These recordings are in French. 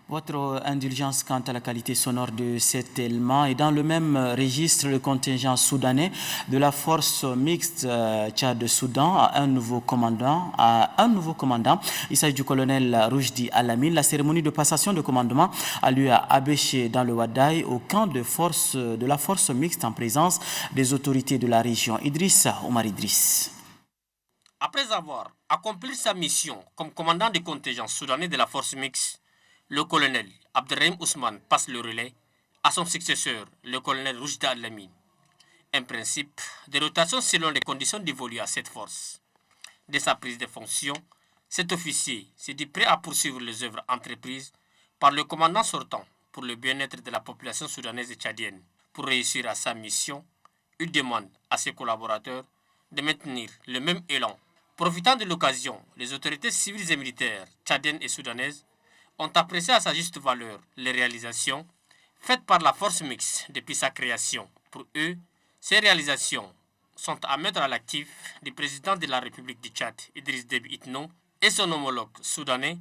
Votre indulgence quant à la qualité sonore de cet élément et dans le même registre, le contingent soudanais de la force mixte Tchad-Soudan a un nouveau commandant. Il s'agit du colonel Roujdi Alamine. La cérémonie de passation de commandement a lieu à Abéché dans le Wadaï au camp de la force mixte en présence des autorités de la région. Omar Idriss. Après avoir accompli sa mission comme commandant du contingent soudanais de la force mixte, le colonel Abderrahim Ousmane passe le relais à son successeur, le colonel Roujda Al-Lamine. Un principe de rotation selon les conditions dévolues à cette force. Dès sa prise de fonction, cet officier s'est dit prêt à poursuivre les œuvres entreprises par le commandant sortant pour le bien-être de la population soudanaise et tchadienne. Pour réussir à sa mission, il demande à ses collaborateurs de maintenir le même élan. Profitant de l'occasion, les autorités civiles et militaires tchadiennes et soudanaises ont apprécié à sa juste valeur les réalisations faites par la force mixte depuis sa création. Pour eux, ces réalisations sont à mettre à l'actif du président de la République du Tchad, Idriss Déby Itno, et son homologue soudanais,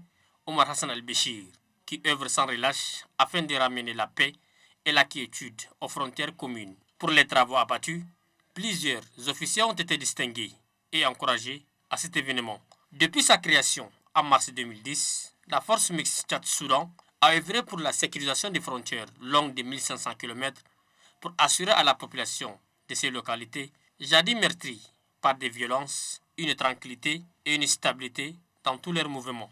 Omar Hassan al-Béchir, qui œuvrent sans relâche afin de ramener la paix et la quiétude aux frontières communes. Pour les travaux abattus, plusieurs officiers ont été distingués et encouragés à cet événement. Depuis sa création en mars 2010, la force mixte Tchad-Soudan a œuvré pour la sécurisation des frontières longues de 1500 km pour assurer à la population de ces localités, jadis meurtries par des violences, une tranquillité et une stabilité dans tous leurs mouvements.